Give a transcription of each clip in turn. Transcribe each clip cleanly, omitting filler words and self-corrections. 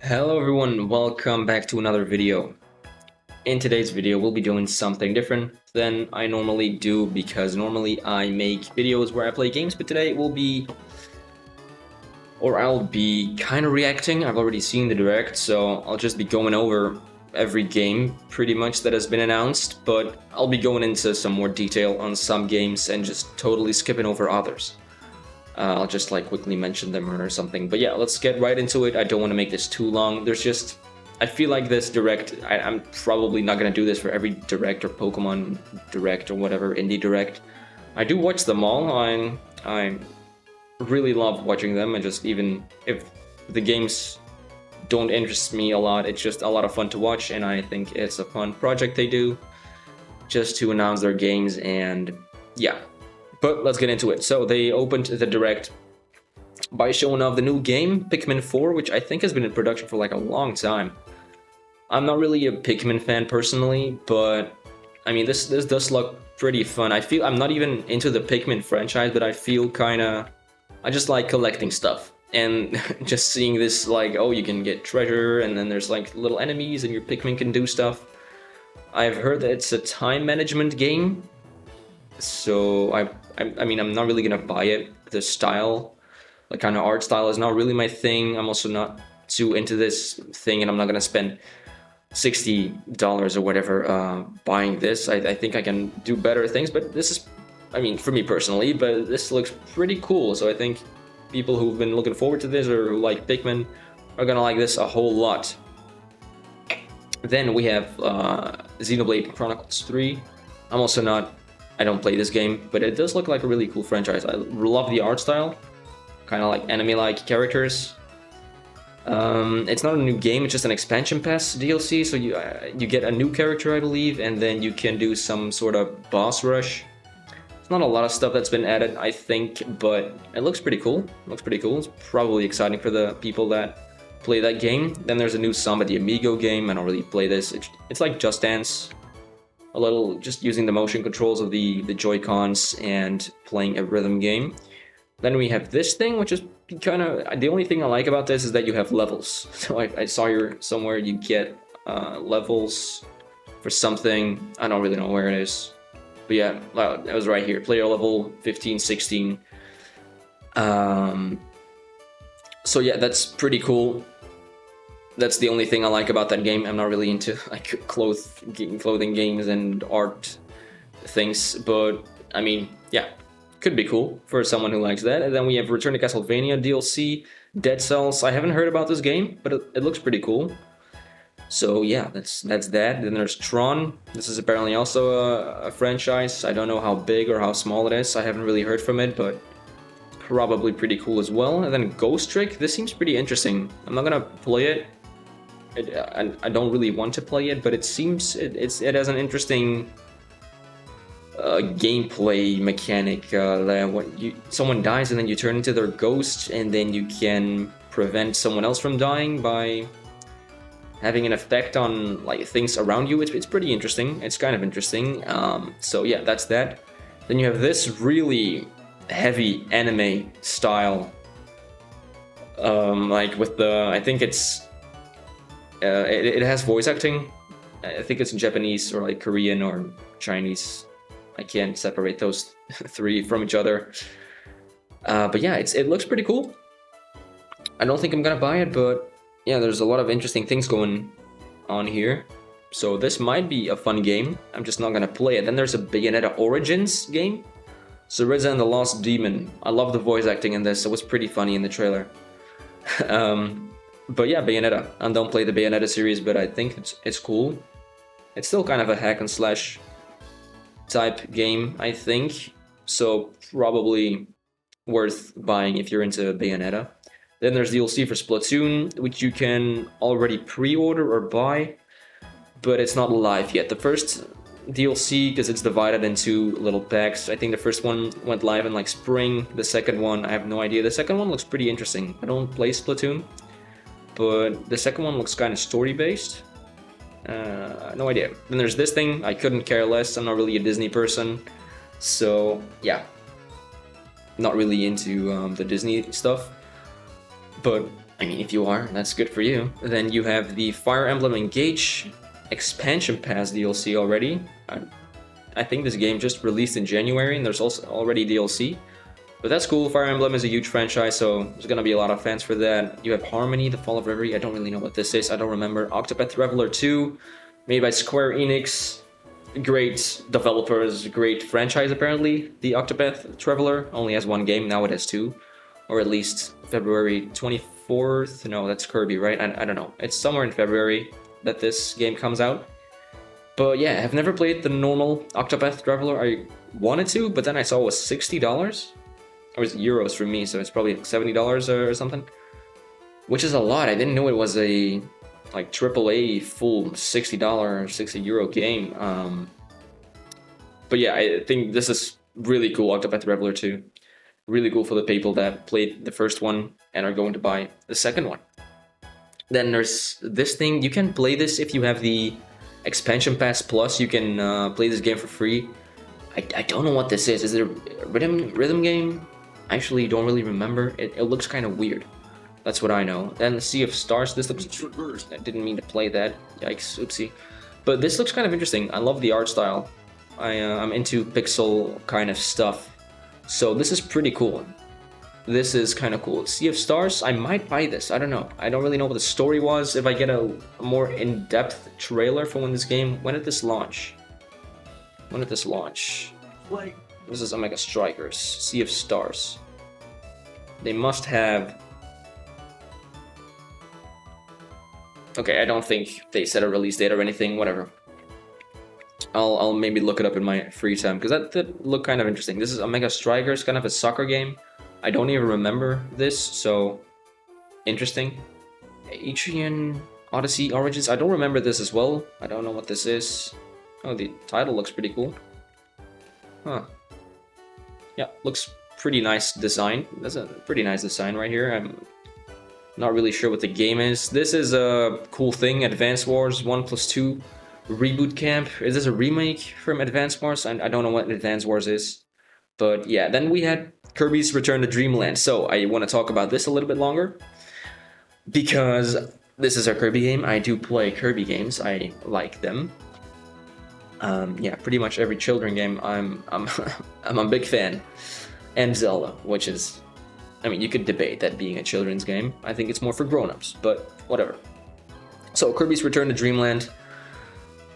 Hello everyone, welcome back to another video. In today's video, we'll be doing something different than I normally do because normally I make videos where I play games, but today I'll be kind of reacting. I've already seen the direct, so I'll just be going over every game pretty much that has been announced, but I'll be going into some more detail on some games and just totally skipping over others. I'll just like quickly mention them or something. But yeah, let's get right into it. I don't want to make this too long. I feel like this direct, I'm probably not going to do this for every direct or Pokemon direct or whatever, indie direct. I do watch them all. I really love watching them, and just even if the games don't interest me a lot, it's just a lot of fun to watch, and I think it's a fun project they do just to announce their games, and yeah. But let's get into it. So they opened the direct by showing off the new game, Pikmin 4, which I think has been in production for like a long time. I'm not really a Pikmin fan personally, but I mean this does look pretty fun. I'm not even into the Pikmin franchise, but I just like collecting stuff. And just seeing this, like, oh, you can get treasure, and then there's like little enemies, and your Pikmin can do stuff. I've heard that it's a time management game, so I mean, I'm not really gonna buy it. The style, like kind of art style, is not really my thing. I'm also not too into this thing, and I'm not gonna spend $60 or whatever buying this. I think I can do better things, but this is, I mean, for me personally, but this looks pretty cool. So I think people who've been looking forward to this or who like Pikmin are gonna like this a whole lot. Then we have Xenoblade Chronicles 3. I don't play this game, but it does look like a really cool franchise. I love the art style, kind of like anime-like characters. It's not a new game; it's just an expansion pass DLC. So you get a new character, I believe, and then you can do some sort of boss rush. It's not a lot of stuff that's been added, I think, but it looks pretty cool. It's probably exciting for the people that play that game. Then there's a new Samba de Amigo game. I don't really play this. It's like Just Dance. A little, just using the motion controls of the Joy-Cons and playing a rhythm game. Then we have this thing, which is kind of, the only thing I like about this is that you have levels. So I saw here somewhere you get levels for something. I don't really know where it is. But yeah, it was right here. Player level 15, 16. So yeah, that's pretty cool. That's the only thing I like about that game. I'm not really into like clothing games and art things, but I mean, yeah, could be cool for someone who likes that. And then we have Return to Castlevania DLC, Dead Cells. I haven't heard about this game, but it looks pretty cool. So yeah, that's that. Then there's Tron. This is apparently also a franchise. I don't know how big or how small it is. I haven't really heard from it, but probably pretty cool as well. And then Ghost Trick. This seems pretty interesting. I'm not gonna play it. I don't really want to play it, but it seems it has an interesting gameplay mechanic. When someone dies and then you turn into their ghost, and then you can prevent someone else from dying by having an effect on like things around you. It's pretty interesting. It's kind of interesting. So yeah, that's that. Then you have this really heavy anime style, like with the, I think it has voice acting. I think it's in Japanese or like Korean or Chinese. I can't separate those three from each other. But yeah, it looks pretty cool. I don't think I'm gonna buy it, but yeah, there's a lot of interesting things going on here. So this might be a fun game. I'm just not gonna play it. Then there's a Bayonetta Origins game. So Cereza and the Lost Demon. I love the voice acting in this. It was pretty funny in the trailer. But yeah, Bayonetta. I don't play the Bayonetta series, but I think it's cool. It's still kind of a hack and slash type game, I think. So probably worth buying if you're into Bayonetta. Then there's DLC for Splatoon, which you can already pre-order or buy, but it's not live yet. The first DLC, because it's divided into little packs. I think the first one went live in like spring. The second one, I have no idea. The second one looks pretty interesting. I don't play Splatoon, but the second one looks kind of story-based. No idea. Then there's this thing. I couldn't care less. I'm not really a Disney person. So, yeah. Not really into the Disney stuff. But I mean, if you are, that's good for you. Then you have the Fire Emblem Engage Expansion Pass DLC already. I think this game just released in January, and there's also already DLC. But that's cool. Fire Emblem is a huge franchise, so there's gonna be a lot of fans for that. You have Harmony, The Fall of Reverie. I don't really know what this is. I don't remember. Octopath Traveler 2, made by Square Enix. Great developers, great franchise apparently. The Octopath Traveler only has one game, now it has two. Or at least February 24th. No, that's Kirby, right? I don't know. It's somewhere in February that this game comes out. But yeah, I've never played the normal Octopath Traveler. I wanted to, but then I saw it was $60. It was euros for me, so it's probably like $70 or something. Which is a lot. I didn't know it was a like AAA full $60, 60 euro game. But yeah, I think this is really cool, Octopath Traveler 2. Really cool for the people that played the first one and are going to buy the second one. Then there's this thing. You can play this if you have the Expansion Pass Plus. You can play this game for free. I don't know what this is. Is it a rhythm game? I actually don't really remember. It looks kind of weird. That's what I know. Then Sea of Stars. This looks... I didn't mean to play that. Yikes. Oopsie. But this looks kind of interesting. I love the art style. I'm into pixel kind of stuff. So this is pretty cool. This is kind of cool. Sea of Stars, I might buy this. I don't know. I don't really know what the story was. If I get a more in-depth trailer for when this game... When did this launch? When did this launch? This is Omega Strikers. Sea of Stars. They must have... Okay, I don't think they set a release date or anything. Whatever. I'll maybe look it up in my free time, because that looked kind of interesting. This is Omega Strikers, kind of a soccer game. I don't even remember this, so interesting. Atrian Odyssey Origins. I don't remember this as well. I don't know what this is. Oh, the title looks pretty cool. Huh. Yeah, looks pretty nice design. That's a pretty nice design right here. I'm not really sure what the game is. This is a cool thing. Advance Wars 1+2 Reboot Camp. Is this a remake from Advance Wars? I don't know what Advance Wars is. But yeah, then we had Kirby's Return to Dreamland. So I want to talk about this a little bit longer, because this is our Kirby game. I do play Kirby games. I like them. Yeah, pretty much every children game I'm I'm a big fan. And Zelda, which is, I mean, you could debate that being a children's game. I think it's more for grown-ups, but whatever. So Kirby's Return to Dreamland,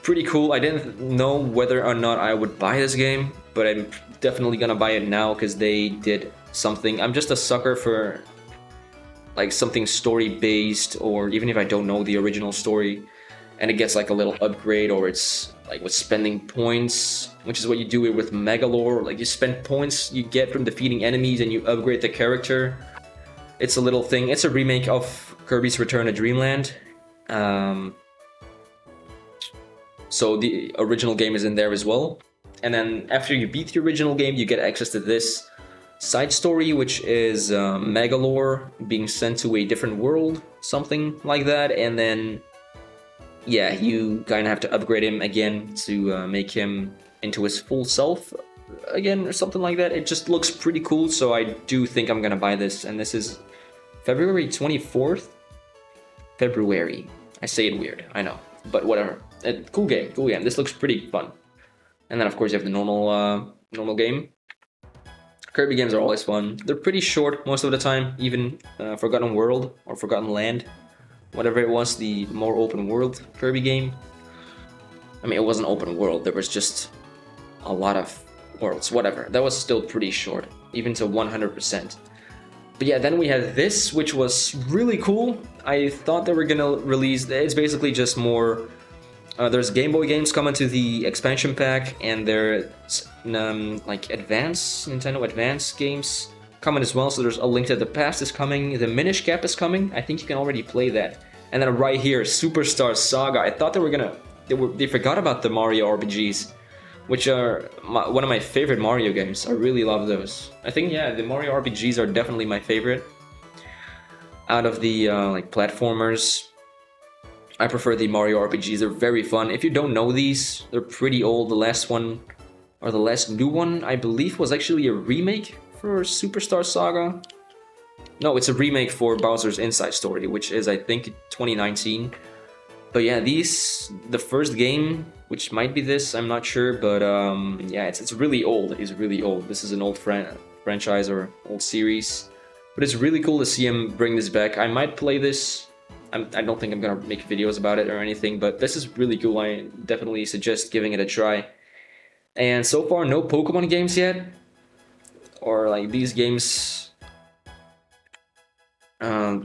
pretty cool. I didn't know whether or not I would buy this game, but I'm definitely gonna buy it now because they did something. I'm just a sucker for like something story-based, or even if I don't know the original story, and it gets like a little upgrade, or it's like with spending points, which is what you do with Megalore. Like you spend points you get from defeating enemies and you upgrade the character. It's a little thing. It's a remake of Kirby's Return to Dreamland. So the original game is in there as well. And then after you beat the original game, you get access to this side story, which is Megalore being sent to a different world, something like that. And then, yeah, you kind of have to upgrade him again to make him into his full self again, or something like that. It just looks pretty cool, so I do think I'm gonna buy this. And this is February 24th? February. I say it weird, I know, but whatever. Cool game, cool game. This looks pretty fun. And then of course you have the normal game. Kirby games are always fun. They're pretty short most of the time, even Forgotten World or Forgotten Land, whatever it was, the more open world Kirby game. I mean, it wasn't open world, there was just a lot of worlds, whatever. That was still pretty short, even to 100%. But yeah, then we had this, which was really cool. I thought they were gonna release, it's basically just more, there's Game Boy games coming to the expansion pack, and there's like Nintendo Advance games coming as well. So there's A Link to the Past is coming, the Minish Cap is coming. I think you can already play that. And then right here, Superstar Saga. I thought they were gonna, they forgot about the Mario RPGs, which are one of my favorite Mario games. I really love those. I think, yeah, the Mario RPGs are definitely my favorite out of the like platformers. I prefer the Mario RPGs. They're very fun. If you don't know these, they're pretty old. The last one, or the last new one, I believe was actually a remake for Superstar Saga. No, it's a remake for Bowser's Inside Story, which is I think 2019. But yeah, the first game, which might be this, I'm not sure, but yeah, it's really old. It's really old. This is an old franchise or old series, but it's really cool to see him bring this back. I might play this. I don't think I'm gonna make videos about it or anything, but this is really cool. I definitely suggest giving it a try. And so far, no Pokemon games yet, or like these games.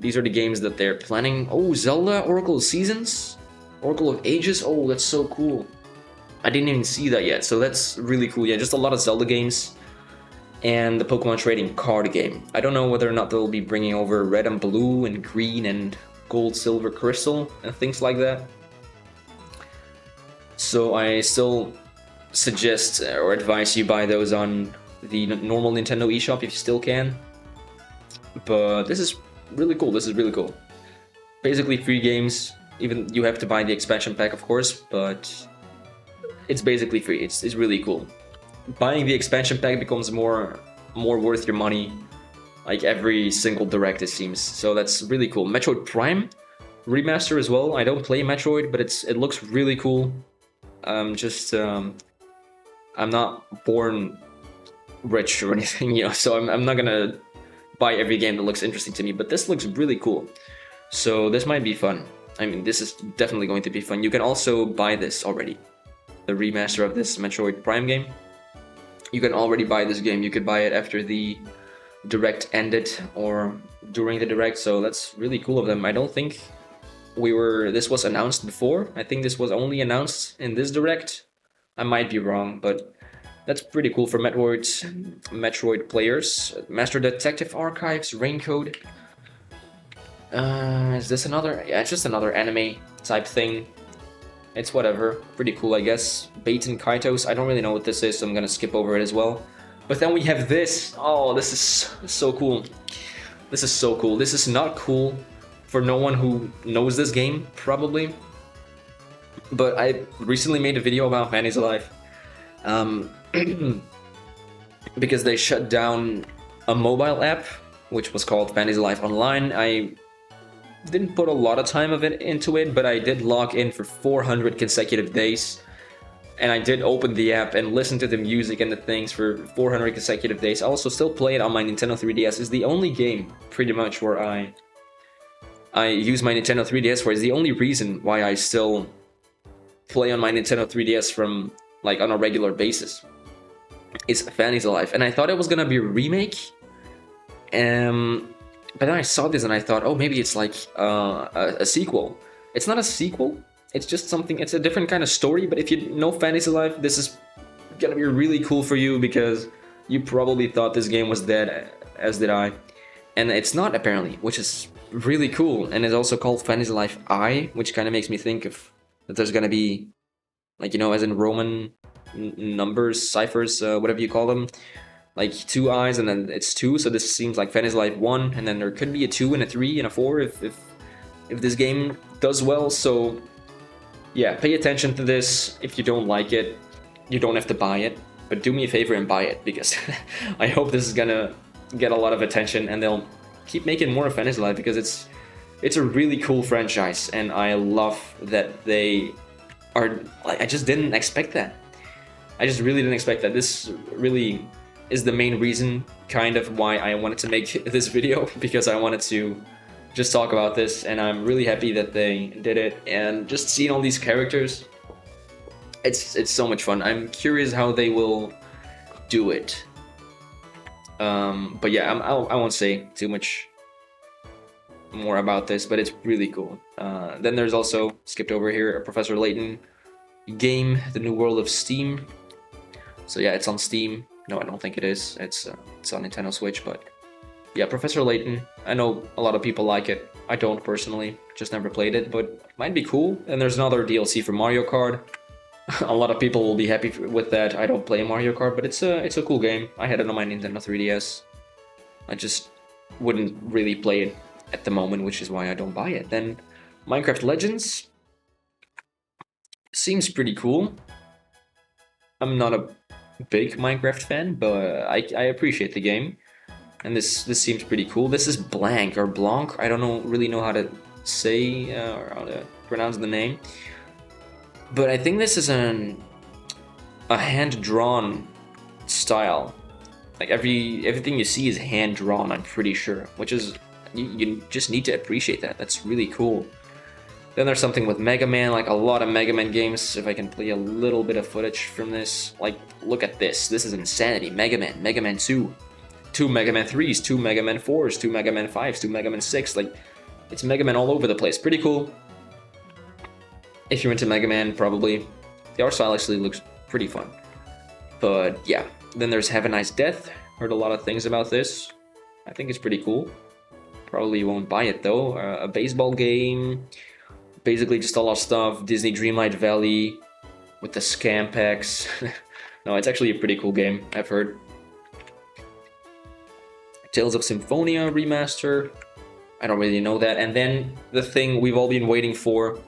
These are the games that they're planning. Oh, Zelda Oracle of Seasons, Oracle of Ages. Oh, that's so cool. I didn't even see that yet, so that's really cool. Yeah, just a lot of Zelda games and the Pokemon trading card game. I don't know whether or not they'll be bringing over Red and Blue and Green and Gold, Silver, Crystal and things like that. So I still suggest or advise you buy those on the normal Nintendo eShop if you still can. But this is really cool. This is really cool. Basically free games. Even you have to buy the expansion pack, of course, but it's basically free. It's really cool. Buying the expansion pack becomes more worth your money, like every single direct it seems. So that's really cool. Metroid Prime remaster as well. I don't play Metroid, but it looks really cool. I'm not born rich or anything, you know, so I'm not gonna buy every game that looks interesting to me, but this looks really cool. So this might be fun. I mean, this is definitely going to be fun. You can also buy this already. The remaster of this Metroid Prime game. You can already buy this game. You could buy it after the direct ended or during the direct, so that's really cool of them. I don't think this was announced before. I think this was only announced in this direct. I might be wrong, but that's pretty cool for Metroid players. Master Detective Archives, Raincode. Is this another? Yeah, it's just another anime type thing. It's whatever. Pretty cool, I guess. Baten Kaitos. I don't really know what this is, so I'm gonna skip over it as well. But then we have this. Oh, this is so cool. This is so cool. This is not cool for no one who knows this game, probably. But I recently made a video about Fantasy Life. Because they shut down a mobile app, which was called Fantasy Life Online. I didn't put a lot of time of it into it, but I did log in for 400 consecutive days. And I did open the app and listen to the music and the things for 400 consecutive days. I also still play it on my Nintendo 3DS. It's the only game, pretty much, where I use my Nintendo 3DS for. It's the only reason why I still play on my Nintendo 3DS from, like, on a regular basis. It's Fantasy Life. And I thought it was gonna be a remake. But then I saw this and I thought, oh, maybe it's like a sequel. It's not a sequel. It's just something. It's a different kind of story. But if you know Fantasy Life, this is gonna be really cool for you because you probably thought this game was dead, as did I. And it's not, apparently, which is really cool. And it's also called Fantasy Life I, which kind of makes me think of that there's gonna be, like, you know, as in Roman numbers, ciphers, whatever you call them. Like 2 eyes and then it's 2, so this seems like Fantasy Life 1, and then there could be a 2 and a 3 and a 4 if this game does well. So yeah, pay attention to this. If you don't like it, you don't have to buy it, but do me a favor and buy it, because I hope this is gonna get a lot of attention and they'll keep making more of Fantasy Life, because it's a really cool franchise and I love that they are. I just didn't expect that. I just really didn't expect that. This really is the main reason, kind of, why I wanted to make this video, because I wanted to just talk about this, and I'm really happy that they did it. And just seeing all these characters, it's so much fun. I'm curious how they will do it. But yeah, I won't say too much more about this, but it's really cool. Then there's also, skipped over here, a Professor Layton game, The New World of Steam. So yeah, it's on Steam. No, I don't think it is. It's on Nintendo Switch, but yeah, Professor Layton. I know a lot of people like it. I don't personally, just never played it, but it might be cool. And there's another DLC for Mario Kart. A lot of people will be happy with that. I don't play Mario Kart, but it's a cool game. I had it on my Nintendo 3DS. I just wouldn't really play it at the moment, which is why I don't buy it. Then Minecraft Legends seems pretty cool. I'm not a big Minecraft fan, but I appreciate the game. And this seems pretty cool. This is Blank or Blanc. I don't really know how to say or how to pronounce the name. But I think this is a hand-drawn style. Like everything you see is hand-drawn, I'm pretty sure. Which is, you just need to appreciate that. That's really cool. Then there's something with Mega Man, like a lot of Mega Man games. If I can play a little bit of footage from this. Like, look at this. This is insanity. Mega Man, Mega Man 2. 2 Mega Man 3s, 2 Mega Man 4s, 2 Mega Man 5s, 2 Mega Man 6. Like, it's Mega Man all over the place. Pretty cool. If you're into Mega Man, probably. The art style actually looks pretty fun. But yeah, then there's Have a Nice Death. Heard a lot of things about this. I think it's pretty cool. Probably won't buy it though. A baseball game. Basically just a lot of stuff. Disney Dreamlight Valley with the scam packs. No, it's actually a pretty cool game, I've heard. Tales of Symphonia remaster. I don't really know that. And then the thing we've all been waiting for,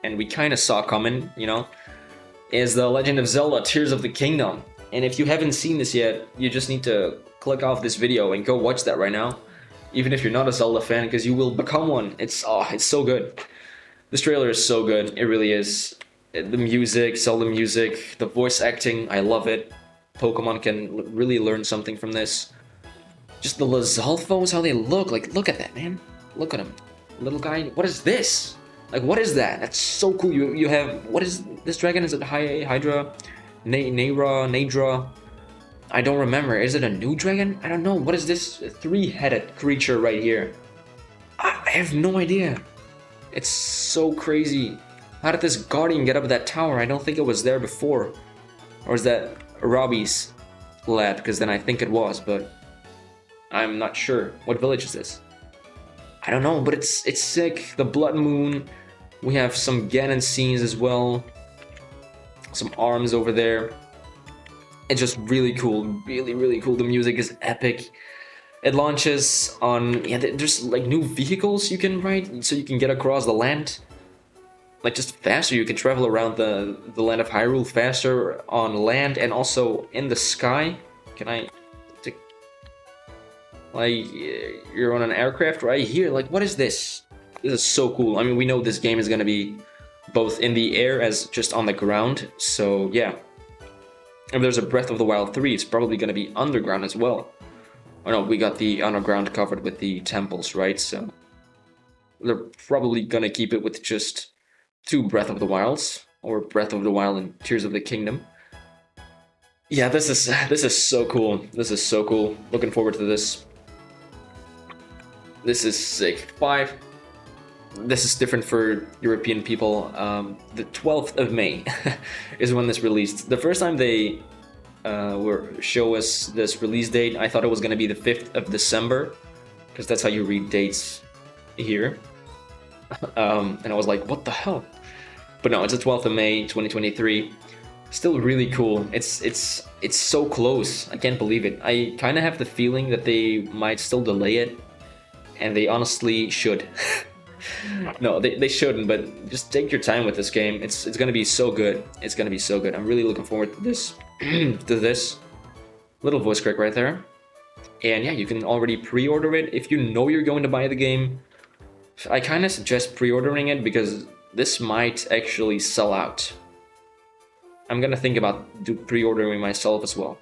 and we kind of saw coming, you know, is The Legend of Zelda Tears of the Kingdom. And if you haven't seen this yet, you just need to click off this video and go watch that right now. Even if you're not a Zelda fan, because you will become one. It's so good. This trailer is so good. It really is. The music, Zelda music, the voice acting, I love it. Pokemon can really learn something from this. Just the Lizalfos, how they look. Like, look at that, man. Look at him. Little guy. What is this? Like, what is that? That's so cool. You have... What is this dragon? Is it Hydra? Nadra? I don't remember. Is it a new dragon? I don't know. What is this three-headed creature right here? I have no idea. It's so crazy. How did this guardian get up that tower? I don't think it was there before. Or is that Robbie's lab? Because then I think it was, but I'm not sure. What village is this? I don't know, but it's sick. The Blood Moon. We have some Ganon scenes as well. Some arms over there. It's just really cool. Really, really cool. The music is epic. It launches on... Yeah, there's like new vehicles you can ride, so you can get across the land. Like just faster. You can travel around the land of Hyrule faster on land and also in the sky. Can I... Like, you're on an aircraft right here. Like, what is this? This is so cool. I mean, we know this game is gonna be both in the air as just on the ground. So, yeah. If there's a Breath of the Wild 3, it's probably gonna be underground as well. Oh no, we got the underground covered with the temples, right? So, they're probably gonna keep it with just 2 Breath of the Wilds. Or Breath of the Wild and Tears of the Kingdom. Yeah, this is so cool. This is so cool. Looking forward to this. This is sick. 5. This is different for European people. The 12th of May is when this released. The first time they show us this release date, I thought it was going to be the 5th of December, because that's how you read dates here. And I was like, what the hell? But no, it's the 12th of May, 2023. Still really cool. It's so close. I can't believe it. I kind of have the feeling that they might still delay it. And they honestly should. No, they shouldn't, but just take your time with this game. It's gonna be so good. It's gonna be so good. I'm really looking forward to this. To this. Little voice crack right there. And yeah, you can already pre-order it. If you know you're going to buy the game, I kind of suggest pre-ordering it because this might actually sell out. I'm gonna think about pre-ordering myself as well.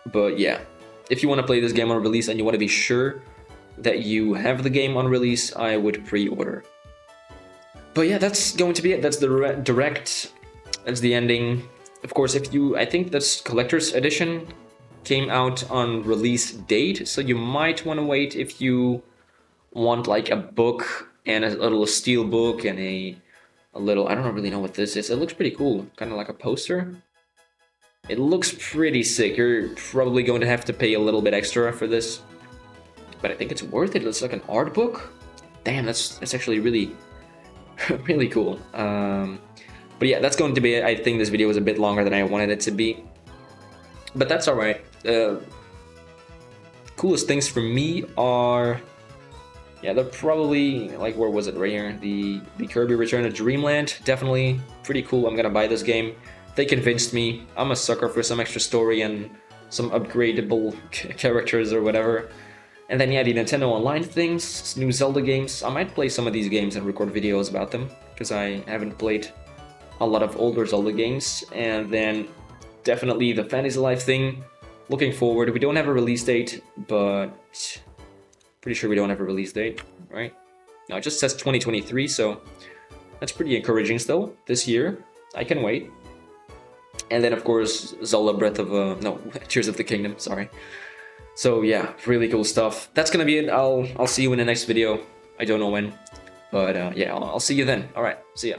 But yeah, if you want to play this game on release and you want to be sure that you have the game on release, I would pre-order. But yeah, that's going to be it. That's the direct. That's the ending. Of course, I think this collector's edition came out on release date, so you might want to wait if you want like a book and a little steel book and a little, I don't really know what this is. It looks pretty cool, kind of like a poster. It looks pretty sick. You're probably going to have to pay a little bit extra for this, but I think it's worth it. It's like an art book. Damn, that's actually really, really cool. But yeah, that's going to be it. I think this video was a bit longer than I wanted it to be, but that's all right. Coolest things for me are, yeah, they're probably like, where was it? Right here, the Kirby Return to Dreamland. Definitely pretty cool. I'm gonna buy this game. They convinced me. I'm a sucker for some extra story and some upgradable characters or whatever. And then yeah, the Nintendo Online things, new Zelda games. I might play some of these games and record videos about them, because I haven't played a lot of older Zelda games. And then definitely the Fantasy Life thing. Looking forward. We don't have a release date, but pretty sure we don't have a release date, right? No, it just says 2023, so that's pretty encouraging still. This year, I can wait. And then of course Zelda Breath of no, Tears of the Kingdom, sorry. So yeah, really cool stuff. That's gonna be it. I'll see you in the next video. I don't know when, but yeah, I'll see you then. All right, see ya.